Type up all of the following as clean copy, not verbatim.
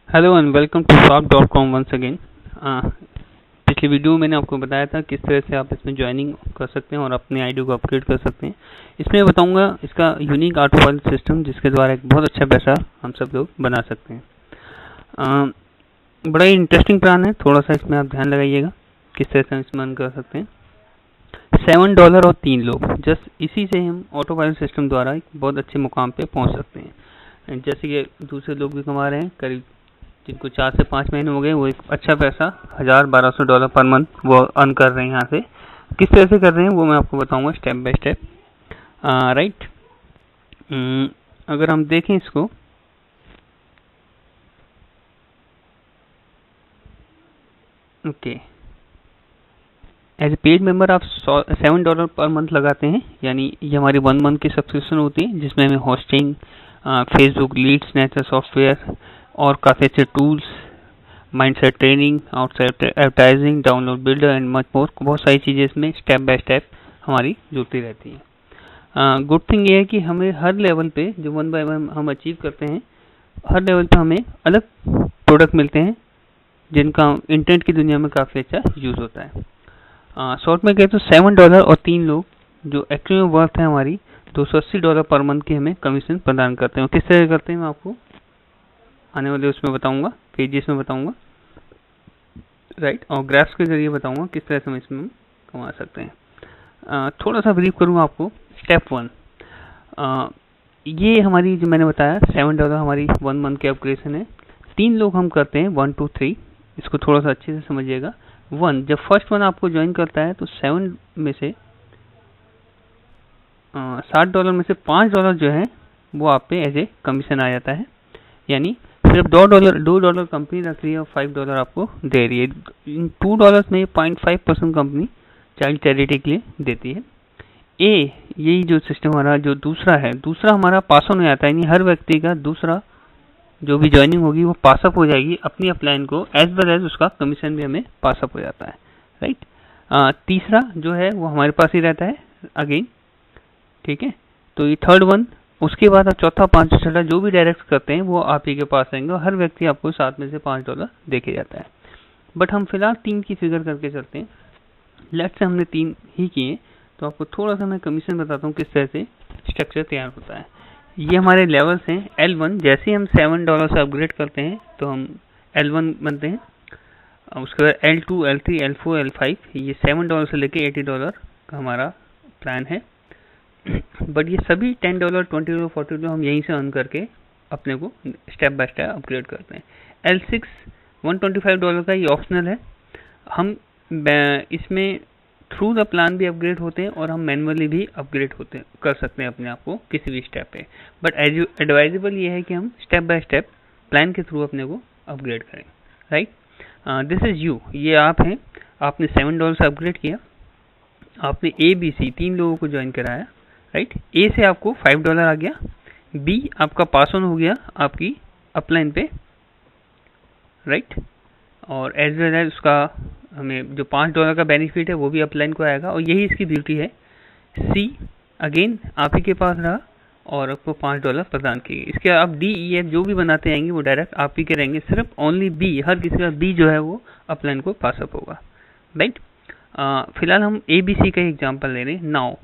Hello and welcome to shop.com once again. पिछली video में मैंने आपको बताया था किस तरह से आप इसमें ज्वाइनिंग कर सकते हैं और अपने आईडी को अपग्रेड कर सकते हैं। इसमें बताऊंगा इसका यूनिक ऑटो पायलट सिस्टम, जिसके द्वारा एक बहुत अच्छा पैसा हम सब लोग बना सकते हैं। बड़ा ही इंटरेस्टिंग प्लान है, थोड़ा सा इसमें आप ध्यान लगाइएगा किस तरह से हम इसमें कर सकते हैं। $7 और 3 लोग, जस्ट इसी से हम ऑटो पायलट सिस्टम द्वारा एक बहुत अच्छे मुकाम पे पहुंच सकते हैं। जैसे कि दूसरे लोग भी कमा रहे हैं, करीब जिनको 4 से 5 महीने हो गए, वो एक अच्छा पैसा $1200 पर मंथ वो अर्न कर रहे हैं यहाँ से। किस तरह से कर रहे हैं वो मैं आपको बताऊंगा स्टेप बाय स्टेप। राइट, अगर हम देखें इसको, okay, as a paid member आप $7 पर मंथ लगाते हैं, यानी ये हमारी 1 मंथ की सब्सक्रिप्शन होती है, जिसमें हमें hosting, Facebook leads, nature software और काफ़ी अच्छे tools, mindset training, outside advertising, download builder and much more, बहुत सारी चीज़ें इसमें स्टेप बाय स्टेप हमारी जुड़ती रहती हैं। गुड थिंग ये है कि हमें हर लेवल पे जो 1 बाय 1 हम अचीव करते हैं, हर लेवल पे हमें अलग प्रोडक्ट मिलते हैं जिनका इंटरनेट की दुनिया में काफ़ी अच्छा यूज़ होता है। शॉर्ट में कहें तो $7 और 3 लोग जो एक्चुअली में वर्थ है हमारी $280 पर मंथ की हमें कमीशन प्रदान करते हैं। किस तरह करते हैं मैं आपको आने वाले उसमें बताऊंगा, पेजेस में बताऊंगा, राइट, और ग्राफ्स के जरिए बताऊंगा किस तरह से हम इसमें कमा सकते हैं। थोड़ा सा ब्रीफ करूंगा आपको। स्टेप 1, ये हमारी जो मैंने बताया $7 हमारी 1 मंथ की अपग्रेडेशन है। 3 लोग हम करते हैं 1 2 3, इसको थोड़ा सा अच्छे से समझिएगा। 1, जब फर्स्ट 1 आपको ज्वाइन करता है तो 7 में से $60 में से $5 जो है वो आप पे एज ए कमीशन आ जाता है, यानी सिर्फ $2 कंपनी रख रही है और $5 आपको दे रही है। इन $2 में 0.5% कंपनी चाइल्ड चैरिटी के लिए देती है। यही जो सिस्टम हमारा जो दूसरा हमारा पास ऑन हो जाता है, यानी हर व्यक्ति का दूसरा जो भी ज्वाइनिंग होगी वो पास अप हो जाएगी अपनी अपलाइन को, एज वेल एज उसका कमीशन भी हमें पास अप हो जाता है। राइट, तीसरा जो है वो हमारे पास ही रहता है अगेन, ठीक है। तो ये थर्ड 1, उसके बाद आप चौथा, 5, 6 जो भी डायरेक्ट करते हैं वो आप ही के पास आएंगे और हर व्यक्ति आपको 7 में से $5 देके जाता है। बट हम फिलहाल 3 की फिगर करके चलते हैं। लेट्स से हमने 3 ही किए, तो आपको थोड़ा सा मैं कमीशन बताता हूँ किस तरह से स्ट्रक्चर तैयार होता है। ये हमारे लेवल्स हैं। L1, जैसे ही हम $7 से अपग्रेड करते हैं तो हम L1 बनते हैं। उसके बाद L2, L3, L4, L5, ये $7 से लेके $80 का हमारा प्लान है। बट ये सभी $10, $20, $40 हम यहीं से अर्न करके अपने को स्टेप बाय स्टेप अपग्रेड करते हैं। L6 $125 का, ये ऑप्शनल है। हम इसमें थ्रू द प्लान भी अपग्रेड होते हैं और हम मैनुअली भी अपग्रेड कर सकते हैं अपने आप को किसी भी स्टेप पे। बट एडवाइजेबल ये है कि हम स्टेप बाय स्टेप प्लान के थ्रू अपने को अपग्रेड करें। राइट, दिस इज यू, ये आप हैं, आपने $7 से अपग्रेड किया, आपने ABC 3 लोगों को ज्वाइन कराया। राइट, ए से आपको $5 आ गया, बी आपका पास ऑन हो गया आपकी अपलाइन पे, राइट, और एज वेल एज उसका हमें जो $5 का बेनिफिट है वो भी अपलाइन को आएगा, और यही इसकी ब्यूटी है। सी अगेन आप ही के पास रहा और आपको $5 प्रदान किए। इसके आप DEF जो भी बनाते आएंगे वो डायरेक्ट आप ही के रहेंगे, सिर्फ ओनली बी, हर किसी का बी जो है वो अपलाइन को पास अप होगा। राइट, फिलहाल हम ABC का एग्जाम्पल ले रहे हैं। नाउ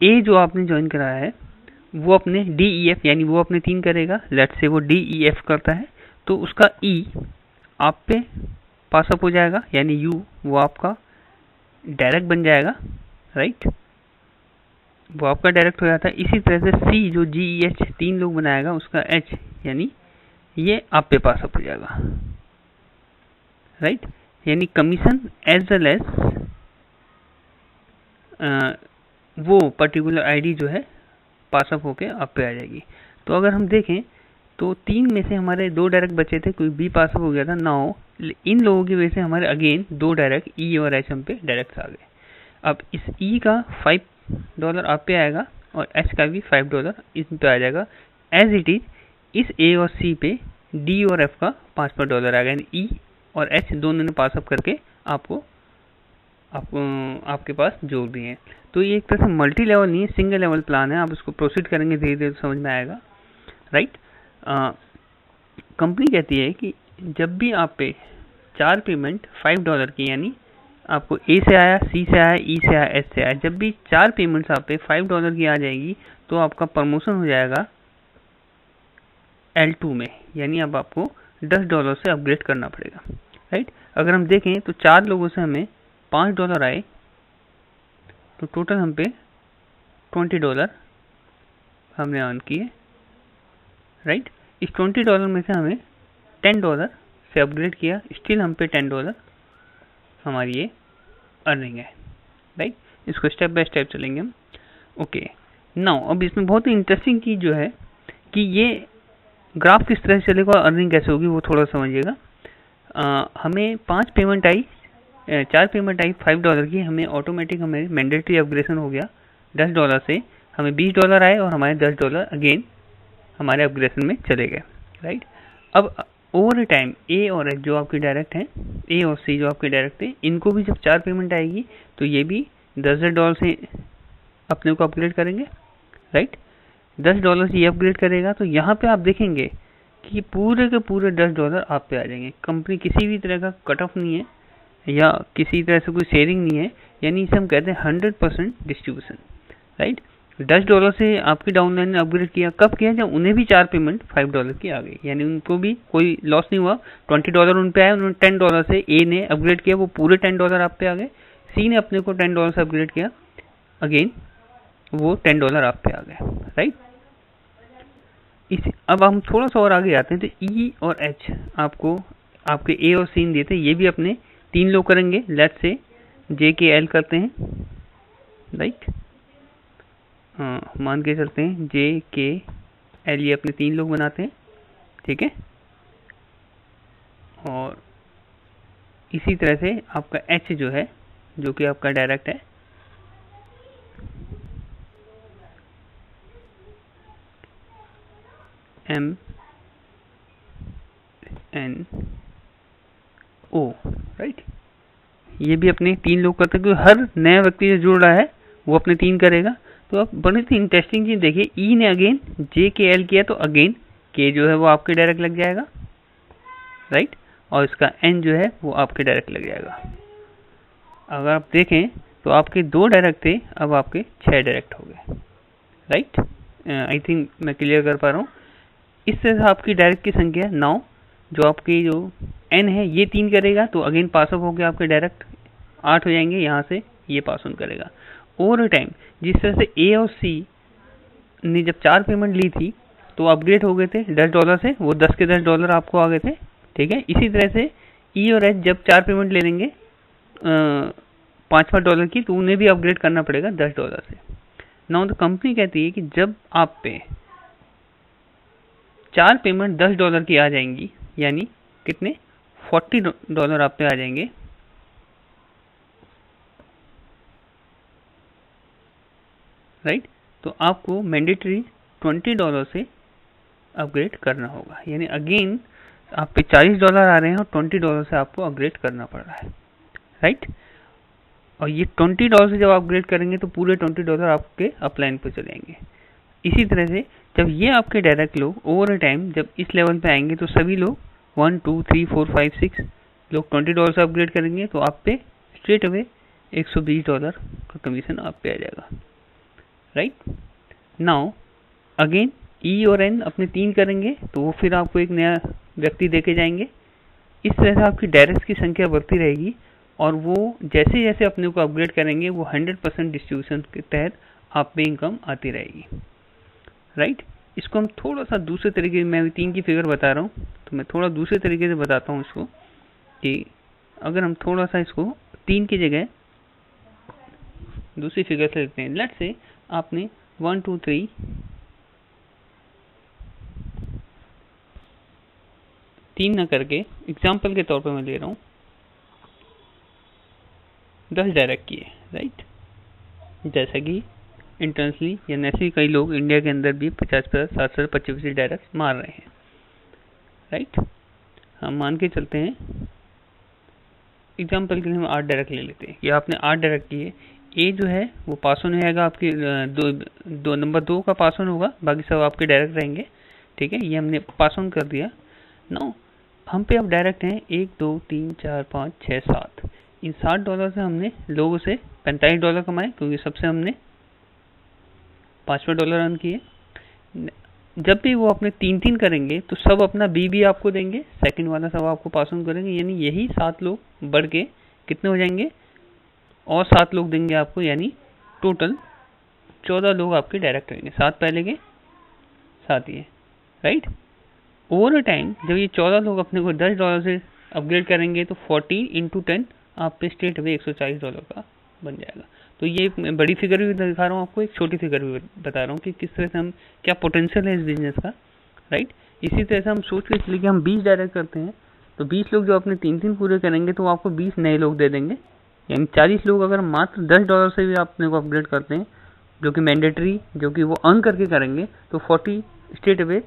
ए जो आपने ज्वाइन कराया है वो अपने DEF, यानी वो अपने 3 करेगा। लेट्स से वो DEF करता है तो उसका E आप पे पास अप हो जाएगा, यानी U वो आपका डायरेक्ट बन जाएगा। राइट, वो आपका डायरेक्ट हो जाता है। इसी तरह से C जो GEH 3 लोग बनाएगा, उसका H यानी ये आप पे पास अप हो जाएगा। राइट, यानी कमीशन एज वेल एज वो पर्टिकुलर आईडी जो है पास अप होके आप पे आ जाएगी। तो अगर हम देखें तो 3 में से हमारे 2 डायरेक्ट बचे थे, कोई बी पास अप हो गया था। नाउ इन लोगों की वजह से हमारे अगेन 2 डायरेक्ट E और H हम पे डायरेक्ट आ गए। अब इस E का $5 आप पे आएगा और H का भी $5 इस पे आ जाएगा। एज इट इज इस A और C पे D और F का $5 आएगा, यानी E और H दोनों ने पास अप करके आपके पास जोड़ दिए हैं। तो ये एक तरह से मल्टी लेवल नहीं है, सिंगल लेवल प्लान है। आप इसको प्रोसीड करेंगे धीरे धीरे समझ में आएगा। राइट, कंपनी कहती है कि जब भी आप पे 4 पेमेंट $5 की, यानी आपको ए से आया, सी से आया, ई से आया, एस से आया, जब भी 4 पेमेंट्स आप पे $5 की आ जाएगी तो आपका प्रमोशन हो जाएगा L2 में, यानी अब आपको $10 से अपग्रेड करना पड़ेगा, राइट। अगर हम देखें तो 4 लोगों से हमें $5 आए तो टोटल हम पे $20 हमने अर्न किए, राइट। इस $20 में से हमें $10 से अपग्रेड किया, स्टिल हम पे $10 हमारी ये अर्निंग है, राइट। इसको स्टेप बाय स्टेप चलेंगे हम। ओके, नाउ अब इसमें बहुत ही इंटरेस्टिंग चीज जो है कि ये ग्राफ किस तरह से चलेगा और अर्निंग कैसे होगी वो थोड़ा समझिएगा। हमें 5 पेमेंट आई, 4 पेमेंट आई $5 की, हमें ऑटोमेटिक हमें मैंडेटरी अपग्रेडेशन हो गया $10 से, हमें $20 आए और हमारे $10 अगेन हमारे अपग्रेडेशन में चले गए, राइट। अब ओवर टाइम ए और एच जो आपके डायरेक्ट हैं, ए और सी जो आपके डायरेक्ट थे, इनको भी जब 4 पेमेंट आएगी तो ये भी $10 से अपने को अपग्रेड करेंगे, राइट। $10 से ये अपग्रेड करेगा तो यहाँ पे आप देखेंगे कि पूरे के पूरे $10 आप पे आ जाएंगे। कंपनी किसी भी तरह का कट ऑफ नहीं है या किसी तरह से कोई शेयरिंग नहीं है, यानी इसे हम कहते हैं 100% डिस्ट्रीब्यूशन, राइट। $10 से आपकी डाउनलाइन ने अपग्रेड किया, कब किया? जब उन्हें भी 4 पेमेंट $5 की आ गई, यानी उनको भी कोई लॉस नहीं हुआ। $20 उन पे आए, उन्होंने $10 से ए ने अपग्रेड किया, वो पूरे $10 आप पे आ गए। सी ने अपने को $10 से अपग्रेड किया, अगेन वो $10 आप पे आ गए, राइट। अब हम थोड़ा सा और आगे आते हैं तो ई और एच आपको आपके ए और सी देते हैं, ये भी अपने 3 लोग करेंगे। लेट्स से जे के एल करते हैं, राइट। मान के चलते हैं जे के एल, ये अपने 3 लोग बनाते हैं, ठीक है। और इसी तरह से आपका एच जो है, जो कि आपका डायरेक्ट है, एम एन ओ, राइट। ये भी अपने 3 लोग करते हैं, क्योंकि हर नया व्यक्ति जो जुड़ रहा है वो अपने 3 करेगा। तो आप बड़ी सी इंटरेस्टिंग चीज देखिए, ई ने अगेन जे के एल किया तो अगेन के जो है वो आपके डायरेक्ट लग जाएगा, राइट। और इसका एन जो है वो आपके डायरेक्ट लग जाएगा। अगर आप देखें तो आपके 2 डायरेक्ट थे, अब आपके 6 डायरेक्ट हो गए, राइट। आई थिंक मैं क्लियर कर पा रहा हूँ। इस तरह से आपकी डायरेक्ट की संख्या 9, जो आपकी जो एन है ये 3 करेगा तो अगेन पास ऑफ हो गया, आपके डायरेक्ट 8 हो जाएंगे, यहाँ से ये पास ऑन करेगा। ओवर टाइम जिस तरह से ए और सी ने जब 4 पेमेंट ली थी तो अपग्रेड हो गए थे $10 से, वो 10 के $10 आपको आ गए थे, ठीक है। इसी तरह से ई और एच जब 4 पेमेंट ले लेंगे $5 की, तो उन्हें भी अपग्रेड करना पड़ेगा $10 से। नाउ तो कंपनी कहती है कि जब आप पे 4 पेमेंट $10 की आ जाएंगी, यानी कितने $40 आप पे आ जाएंगे, राइट। तो आपको मैंडेटरी $20 से अपग्रेड करना होगा, यानी अगेन आप पे $40 आ रहे हैं और $20 से आपको अपग्रेड करना पड़ रहा है, राइट। और ये $20 से जब अपग्रेड करेंगे तो पूरे $20 आपके अपलाइन पे चलेंगे। इसी तरह से जब ये आपके डायरेक्ट लोग ओवर टाइम जब इस लेवल पे आएंगे तो सभी लोग 1 2 3 4 5 6 लोग $20 से अपग्रेड करेंगे, तो आप पे स्ट्रेट अवे $120 का कमीशन आप पे आ जाएगा, राइट। नाउ अगेन ई और एन अपने 3 करेंगे तो वो फिर आपको एक नया व्यक्ति देके जाएंगे। इस तरह से आपकी डायरेक्ट की संख्या बढ़ती रहेगी और वो जैसे जैसे अपने को अपग्रेड करेंगे वो 100% डिस्ट्रीब्यूशन के तहत आप पे इनकम आती रहेगी, राइट। इसको हम थोड़ा सा दूसरे तरीके से, मैं 3 की फिगर बता रहा हूँ तो मैं थोड़ा दूसरे तरीके से बताता हूँ इसको, कि अगर हम थोड़ा सा इसको 3 की जगह दूसरी फिगर से लिखते हैं। लेट्स से आपने 1 2 3 3 न करके एग्जाम्पल के तौर पर मैं ले रहा हूँ 10 डायरेक्ट किए, राइट। जैसा कि इंटरनेशनली या नेशनली कई लोग इंडिया के अंदर भी 50 60 25 डायरेक्ट मार रहे हैं, राइट। हम मान के चलते हैं एग्जाम्पल के लिए हम 8 डायरेक्ट ले लेते हैं, या आपने 8 डायरेक्ट किए। ए जो है वो पास ऑन रहेगा, आपकी नंबर 2 का पास ऑन होगा, बाकी सब आपके डायरेक्ट रहेंगे, ठीक है। ये हमने पास ऑन कर दिया। नो, हम पे अब डायरेक्ट हैं 1 2 3 4 5 6 7। इन $7 से हमने लोगों से $45 कमाए, क्योंकि सबसे हमने $5 अर्न किए। जब भी वो अपने 3-3 करेंगे तो सब अपना बी आपको देंगे, सेकंड वाला सब आपको पास ऑन करेंगे, यानी यही 7 लोग बढ़ के कितने हो जाएंगे, और 7 लोग देंगे आपको, यानी टोटल 14 लोग आपके डायरेक्ट रहेंगे। 7 पहले के 7 ये, राइट। ओवर टाइम जब ये 14 लोग अपने को $10 से अपग्रेड करेंगे तो 40 × 10 आप पे स्ट्रेट अवे $140 का बन जाएगा। तो ये मैं बड़ी फिगर भी दिखा रहा हूँ आपको, एक छोटी फिगर भी बता रहा हूँ कि किस तरह से हम, क्या पोटेंशियल है इस बिजनेस का, राइट। इसी तरह से हम सोच के चलिए कि हम 20 डायरेक्ट करते हैं, तो 20 लोग जो अपने 3-3 पूरे करेंगे तो आपको 20 नए लोग दे देंगे, यानी 40 लोग अगर मात्र $10 से भी अपने को अपग्रेड करते हैं, जो कि मैंडेटरी, जो कि वो अर्न करके करेंगे, तो 40 स्ट्रेट अवे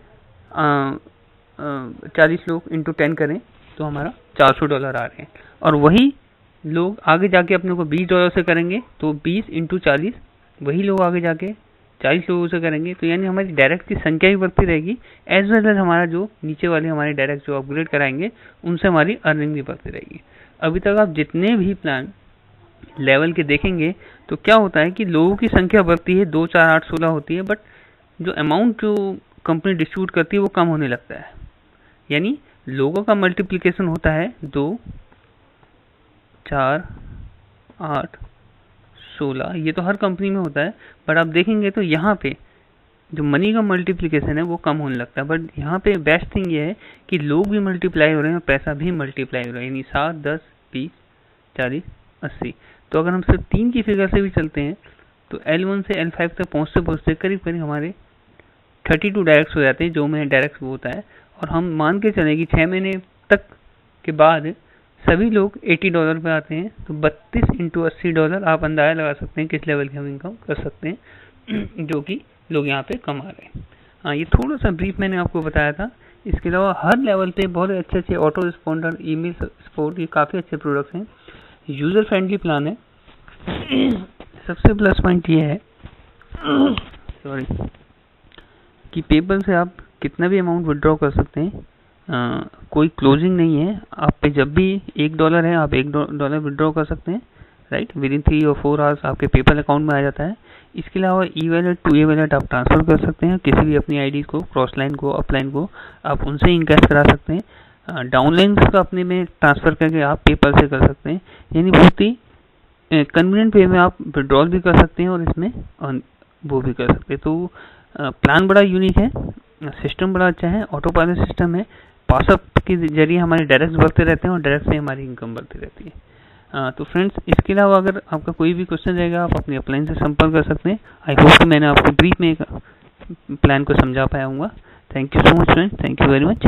40 लोग × 10 करें तो हमारा $400 आ रहे हैं। और वही लोग आगे जाके अपने को $20 से करेंगे तो 20 × 40, वही लोग आगे जाके 40 लोगों से करेंगे, तो यानी हमारी डायरेक्ट की संख्या भी बढ़ती रहेगी, एज वेल एज हमारा जो नीचे वाले हमारे डायरेक्ट जो अपग्रेड कराएंगे उनसे हमारी अर्निंग भी बढ़ती रहेगी। अभी तक आप जितने भी प्लान लेवल के देखेंगे तो क्या होता है कि लोगों की संख्या बढ़ती है, 2 4 8 16 होती है, बट जो अमाउंट जो कंपनी डिस्ट्रीब्यूट करती है वो कम होने लगता है, यानी लोगों का मल्टीप्लिकेशन होता है 2 4 8 16, ये तो हर कंपनी में होता है, बट आप देखेंगे तो यहाँ पे जो मनी का मल्टीप्लिकेशन है वो कम होने लगता है। बट यहाँ पे बेस्ट थिंग ये है कि लोग भी मल्टीप्लाई हो रहे हैं और पैसा भी मल्टीप्लाई हो रहा है, यानी 7 10 20 40 80। तो अगर हम सिर्फ 3 की फिगर से भी चलते हैं तो L1 से L5 तक पहुँचते पहुँचते करीब करीब हमारे 32 डायरेक्ट हो जाते हैं, जो में डायरेक्ट वो होता है। और हम मान के चलें कि 6 महीने तक के बाद सभी लोग $80 पे आते हैं, तो 32 × $80 आप अंदाजा लगा सकते हैं किस लेवल की हम इनकम कर सकते हैं, जो कि लोग यहाँ पे कमा रहे हैं। हाँ, ये थोड़ा सा ब्रीफ मैंने आपको बताया था। इसके अलावा हर लेवल पे बहुत अच्छे ऑटो रिस्पॉन्डर, ईमेल सपोर्ट, ये काफ़ी अच्छे प्रोडक्ट्स हैं, यूज़र फ्रेंडली प्लान है। सबसे प्लस पॉइंट ये है सॉरी कि पेपल से आप कितना भी अमाउंट विड्रॉ कर सकते हैं, कोई क्लोजिंग नहीं है। आप पे जब भी $1 है आप $1 विड्रॉ कर सकते हैं, राइट। विदिन 3 और 4 आवर्स आपके पेपल अकाउंट में आ जाता है। इसके अलावा ई-वॉलेट टू ई-वॉलेट आप ट्रांसफ़र कर सकते हैं, किसी भी अपनी आईडी को, क्रॉसलाइन को, अपलाइन को आप उनसे इनकैश करा सकते हैं। डाउनलाइन का अपने में ट्रांसफ़र करके आप पेपल से कर सकते हैं, यानी बहुत ही कन्वीनियंट वे में आप विड्रॉल भी कर सकते हैं और इसमें वो भी कर सकते हैं। तो प्लान बड़ा यूनिक है, सिस्टम बड़ा अच्छा है, ऑटो पायलट सिस्टम है, पासअप के जरिए हमारे डायरेक्ट बढ़ते रहते हैं और डायरेक्ट से हमारी इनकम बढ़ती रहती है। तो फ्रेंड्स, इसके अलावा अगर आपका कोई भी क्वेश्चन रहेगा आप अपनी अपलाइन से संपर्क कर सकते हैं। आई होप कि मैंने आपको ब्रीफ में एक प्लान को समझा पाया हूँ। Thank you so much friends, thank you very much.